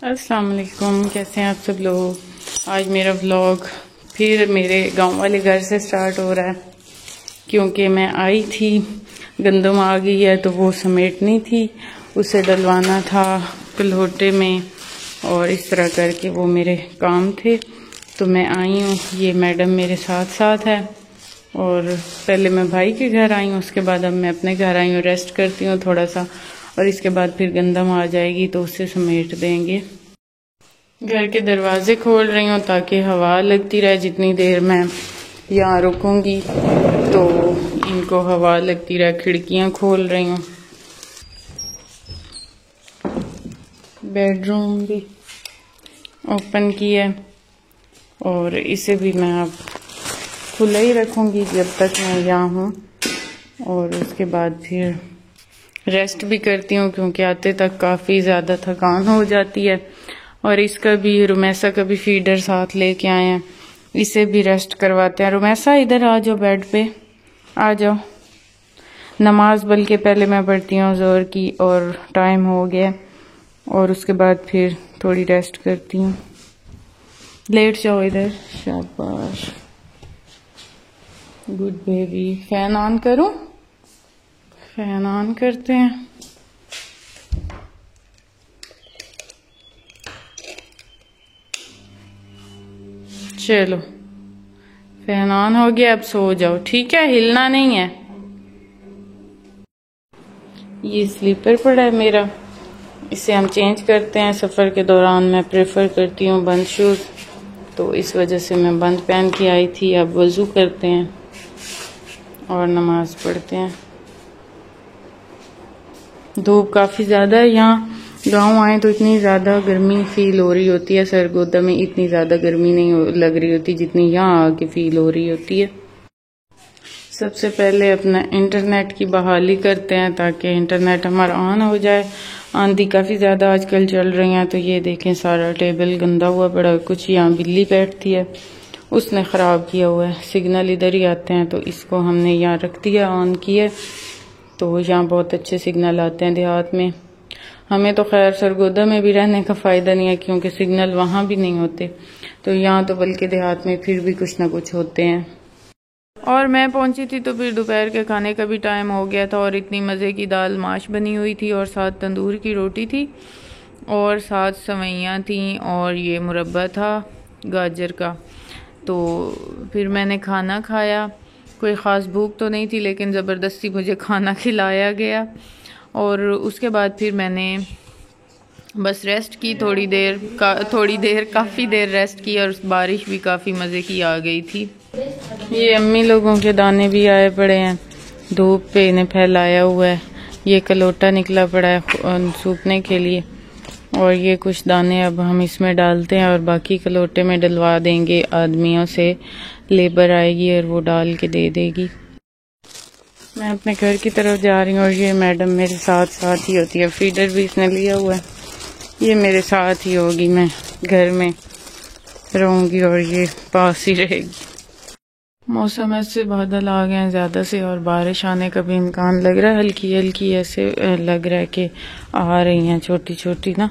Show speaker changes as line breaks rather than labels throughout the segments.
अस्सलाम वालेकुम, कैसे हैं आप सब लोग। आज मेरा व्लॉग फिर मेरे गांव वाले घर से स्टार्ट हो रहा है, क्योंकि मैं आई थी, गंदम आ गई है तो वो समेटनी थी, उसे डलवाना था कल्होटे में और इस तरह करके वो मेरे काम थे। तो मैं आई हूँ, ये मैडम मेरे साथ साथ है और पहले मैं भाई के घर आई हूँ, उसके बाद अब मैं अपने घर आई हूँ, रेस्ट करती हूँ थोड़ा सा और इसके बाद फिर गंदम आ जाएगी तो उसे समेट देंगे। घर के दरवाजे खोल रही हूँ ताकि हवा लगती रहे, जितनी देर मैं यहाँ रुकूंगी तो इनको हवा लगती रहे। खिड़कियाँ खोल रही हूँ। बेडरूम भी ओपन किया है और इसे भी मैं अब खुला ही रखूंगी जब तक मैं यहाँ हूँ, और उसके बाद फिर रेस्ट भी करती हूँ क्योंकि आते तक काफ़ी ज़्यादा थकान हो जाती है। और इसका भी, रुमैसा का भी फीडर साथ लेके आए हैं, इसे भी रेस्ट करवाते हैं। रुमैसा इधर आ जाओ, बेड पे आ जाओ। नमाज बल्कि पहले मैं पढ़ती हूँ ज़ोहर की और टाइम हो गया और उसके बाद फिर थोड़ी रेस्ट करती हूँ। लेट जाओ इधर, शाबाश, गुड बेबी। फैन ऑन करूँ? फैन ऑन करते हैं। चलो, फैन ऑन हो गया, अब सो जाओ, ठीक है, हिलना नहीं है। ये स्लीपर पड़ा है मेरा, इसे हम चेंज करते हैं। सफ़र के दौरान मैं प्रेफर करती हूँ बंद शूज़, तो इस वजह से मैं बंद पहन के आई थी। अब वज़ू करते हैं और नमाज पढ़ते हैं। धूप काफ़ी ज़्यादा है यहाँ, गांव आए तो इतनी ज़्यादा गर्मी फील हो रही होती है। सरगोदा में इतनी ज़्यादा गर्मी नहीं लग रही होती जितनी यहाँ आके फील हो रही होती है। सबसे पहले अपना इंटरनेट की बहाली करते हैं ताकि इंटरनेट हमारा ऑन हो जाए। आंधी काफ़ी ज़्यादा आजकल चल रही है, तो ये देखें सारा टेबल गंदा हुआ पड़ा है। कुछ यहाँ बिल्ली बैठती है, उसने ख़राब किया हुआ है। सिग्नल इधर ही आते हैं, तो इसको हमने यहाँ रख दिया, ऑन किया, तो यहाँ बहुत अच्छे सिग्नल आते हैं देहात में। हमें तो खैर सरगोदा में भी रहने का फ़ायदा नहीं है क्योंकि सिग्नल वहाँ भी नहीं होते, तो यहाँ तो बल्कि देहात में फिर भी कुछ ना कुछ होते हैं। और मैं पहुँची थी तो फिर दोपहर के खाने का भी टाइम हो गया था और इतनी मज़े की दाल माश बनी हुई थी और साथ तंदूर की रोटी थी और साथ सवैयाँ थी और ये मुरब्बा था गाजर का। तो फिर मैंने खाना खाया, कोई ख़ास भूख तो नहीं थी लेकिन ज़बरदस्ती मुझे खाना खिलाया गया। और उसके बाद फिर मैंने बस रेस्ट की थोड़ी देर काफ़ी देर रेस्ट की और बारिश भी काफ़ी मज़े की आ गई थी। ये अम्मी लोगों के दाने भी आए पड़े हैं, धूप पे इन्हें फैलाया हुआ है। ये कलोटा निकला पड़ा है सूखने के लिए और ये कुछ दाने अब हम इसमें डालते हैं और बाकी कलोटे में डलवा देंगे। आदमियों से लेबर आएगी और वो डाल के दे देगी। मैं अपने घर की तरफ जा रही हूँ और ये मैडम मेरे साथ साथ ही होती है। फीडर भी इसने लिया हुआ है, ये मेरे साथ ही होगी, मैं घर में रहूँगी और ये पास ही रहेगी। मौसम ऐसे बादल आ गए हैं ज़्यादा से और बारिश आने का भी इम्कान लग रहा है। हल्की हल्की ऐसे लग रहा है कि आ रही हैं छोटी छोटी ना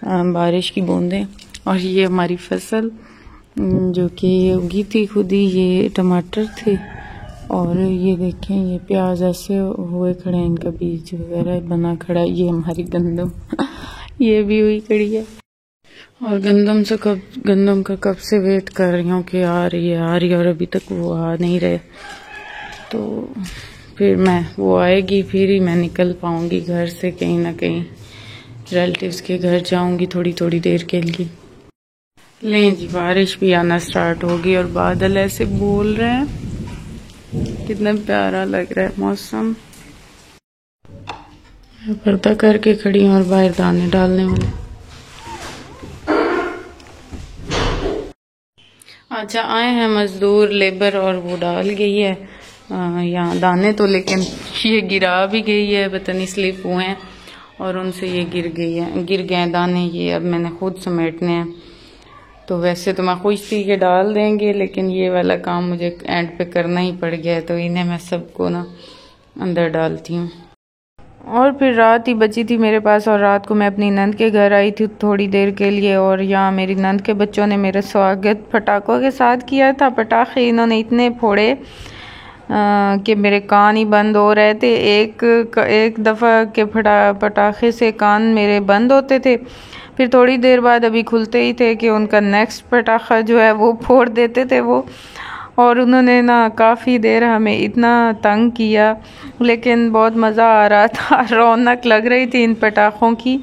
बारिश की बूंदें। और ये हमारी फसल जो कि ये उगी थी खुद ही, ये टमाटर थे और ये देखें ये प्याज ऐसे हुए खड़े हैं, इनका बीज वगैरह बना खड़ा है। ये हमारी गंदम ये भी हुई खड़ी है और गंदम का कब से वेट कर रही हूँ कि आ रही है और अभी तक वो आ नहीं रहे। तो फिर वो आएगी फिर ही मैं निकल पाऊँगी घर से, कहीं ना कहीं रिलेटिव्स के घर जाऊँगी थोड़ी देर के लिए। लें जी, बारिश भी आना स्टार्ट होगी और बादल ऐसे बोल रहे हैं, कितना प्यारा लग रहा है मौसम। पर्दा करके खड़ी हूँ और बाहर दाने डालने वाले। अच्छा, आए हैं मजदूर लेबर और वो डाल गई है यहाँ दाने तो, लेकिन ये गिरा भी गई है, पता नहीं स्लिप हुए हैं और उनसे ये गिर गए दाने। ये अब मैंने खुद समेटने हैं। तो वैसे तो मैं खुश थी कि डाल देंगे, लेकिन ये वाला काम मुझे एंड पे करना ही पड़ गया है, तो इन्हें मैं सबको ना अंदर डालती हूँ। और फिर रात ही बची थी मेरे पास और रात को मैं अपनी नंद के घर आई थी थोड़ी देर के लिए। और यहाँ मेरी नंद के बच्चों ने मेरा स्वागत पटाखों के साथ किया था। पटाखे इन्होंने इतने फोड़े कि मेरे कान ही बंद हो रहे थे। एक दफ़ा के पटाखे से कान मेरे बंद होते थे, फिर थोड़ी देर बाद अभी खुलते ही थे कि उनका नेक्स्ट पटाखा जो है वो फोड़ देते थे वो। और उन्होंने ना काफ़ी देर हमें इतना तंग किया, लेकिन बहुत मज़ा आ रहा था, रौनक लग रही थी इन पटाखों की।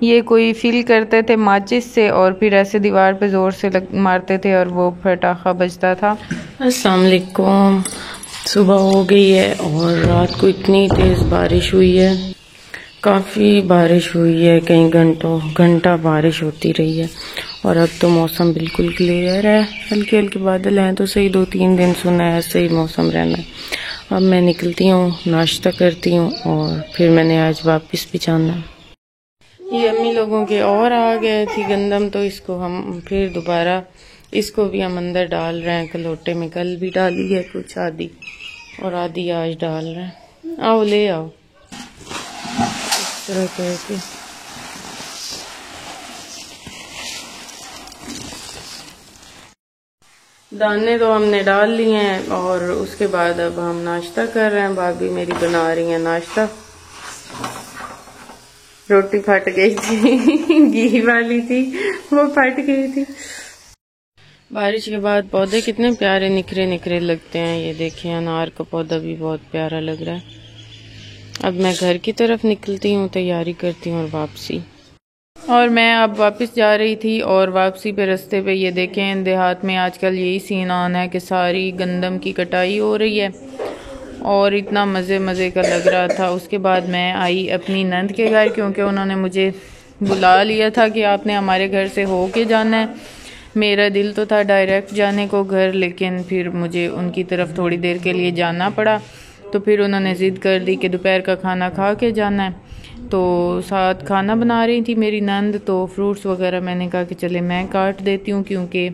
ये कोई फिल करते थे माचिस से और फिर ऐसे दीवार पे ज़ोर से मारते थे और वो पटाखा बजता था। अस्सलाम वालेकुम। सुबह हो गई है और रात को इतनी तेज़ बारिश हुई है, काफ़ी बारिश हुई है, कई घंटा बारिश होती रही है। और अब तो मौसम बिल्कुल क्लियर है, हल्के हल्के बादल हैं तो सही 2-3 दिन सुना है ऐसे ही मौसम रहना है। अब मैं निकलती हूँ, नाश्ता करती हूँ और फिर मैंने आज वापस भी जाना है। ये अम्मी लोगों के और आ गए थी गंदम, तो इसको हम फिर दोबारा इसको भी हम अंदर डाल रहे हैं कलोटे में। कल भी डाली है कुछ आधी और आधी आज डाल रहे हैं। आओ ले आओ इस तरह करके। दाने तो हमने डाल लिए हैं और उसके बाद अब हम नाश्ता कर रहे हैं। भाभी मेरी बना रही है नाश्ता। रोटी फट गई थी घी वाली थी, वो फट गई थी। बारिश के बाद पौधे कितने प्यारे निखरे निखरे लगते हैं। ये देखिए अनार का पौधा भी बहुत प्यारा लग रहा है। अब मैं घर की तरफ निकलती हूँ, तैयारी करती हूँ और वापसी। और मैं अब वापस जा रही थी और वापसी पे रास्ते पे ये देखें देहात में आजकल यही सीन ऑन है कि सारी गंदम की कटाई हो रही है और इतना मज़े का लग रहा था। उसके बाद मैं आई अपनी नंद के घर, क्योंकि उन्होंने मुझे बुला लिया था कि आपने हमारे घर से हो के जाना है। मेरा दिल तो था डायरेक्ट जाने को घर, लेकिन फिर मुझे उनकी तरफ थोड़ी देर के लिए जाना पड़ा। तो फिर उन्होंने ज़िद कर दी कि दोपहर का खाना खा के जाना है। तो साथ खाना बना रही थी मेरी नंद, तो फ्रूट्स वगैरह मैंने कहा कि चले मैं काट देती हूँ, क्योंकि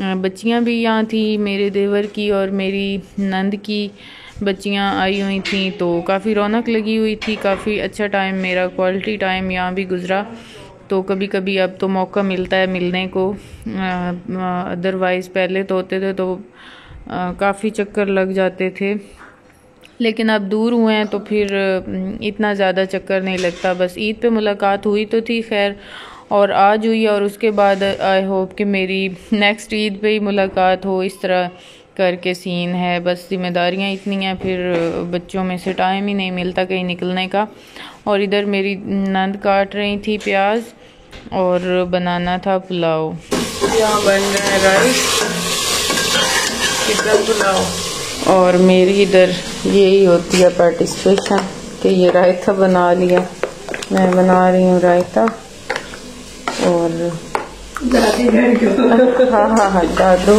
बच्चियाँ भी यहाँ थी, मेरे देवर की और मेरी नंद की बच्चियाँ आई हुई थी, तो काफ़ी रौनक लगी हुई थी। काफ़ी अच्छा टाइम, मेरा क्वालिटी टाइम यहाँ भी गुज़रा। तो कभी कभी अब तो मौका मिलता है मिलने को, अदरवाइज़ पहले तो होते थे तो काफ़ी चक्कर लग जाते थे, लेकिन अब दूर हुए हैं तो फिर इतना ज़्यादा चक्कर नहीं लगता। बस ईद पे मुलाकात हुई तो थी खैर, और आज हुई, और उसके बाद आई होप कि मेरी नेक्स्ट ईद पे ही मुलाकात हो। इस तरह करके सीन है, बस जिम्मेदारियां इतनी हैं, फिर बच्चों में से टाइम ही नहीं मिलता कहीं निकलने का। और इधर मेरी नंद काट रही थी प्याज और बनाना था पुलाव। यहाँ बन रहा है राइस, चिकन पुलाव। और मेरी इधर यही होती है पार्टिसिपेशन कि ये रायता बना लिया। मैं बना रही हूँ रायता और हाँ दादू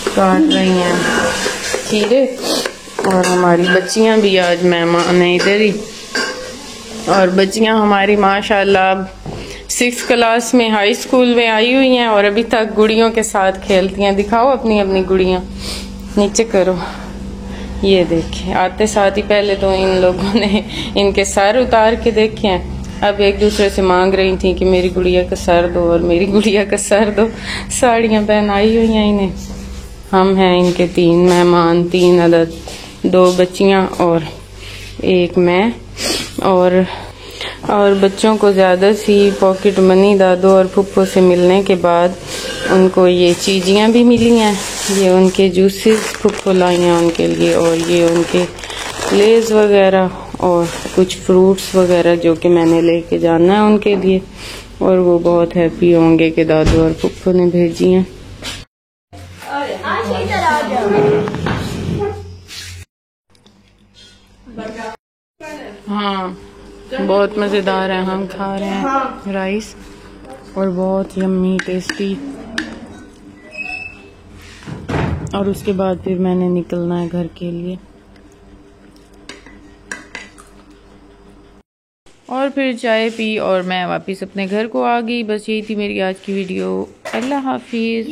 काट रही हैं खीरे। और हमारी बच्चियाँ भी आज मेहमान हैं इधर ही। और बच्चियाँ हमारी माशाल्लाह 6th क्लास में हाई स्कूल में आई हुई हैं और अभी तक गुड़ियों के साथ खेलती हैं। दिखाओ अपनी अपनी गुड़ियाँ, नीचे करो। ये देखिए आते साथ ही पहले तो इन लोगों ने इनके सर उतार के देखे हैं, अब एक दूसरे से मांग रही थी कि मेरी गुड़िया का सर दो और मेरी गुड़िया का सर दो। साड़ियाँ पहनाई हुई हैं इन्हें। हम हैं इनके 3 मेहमान, 3 अदद, 2 बच्चियाँ और एक मैं। और बच्चों को ज़्यादा सी पॉकेट मनी दादू और फुप्पो से मिलने के बाद उनको ये चीज़ियाँ भी मिली हैं। ये उनके जूसेस फुप्पो लाई हैं उनके लिए, और ये उनके लेज़ वगैरह और कुछ फ्रूट्स वगैरह जो कि मैंने लेके जाना है उनके लिए। और वो बहुत हैप्पी होंगे कि दादू और फुप्पो ने भेजी हैं। हाँ बहुत मज़ेदार है। हम खा रहे हैं राइस और बहुत यम्मी टेस्टी। और उसके बाद फिर मैंने निकलना है घर के लिए। और फिर चाय पी और मैं वापस अपने घर को आ गई। बस यही थी मेरी आज की वीडियो। अल्लाह हाफिज़।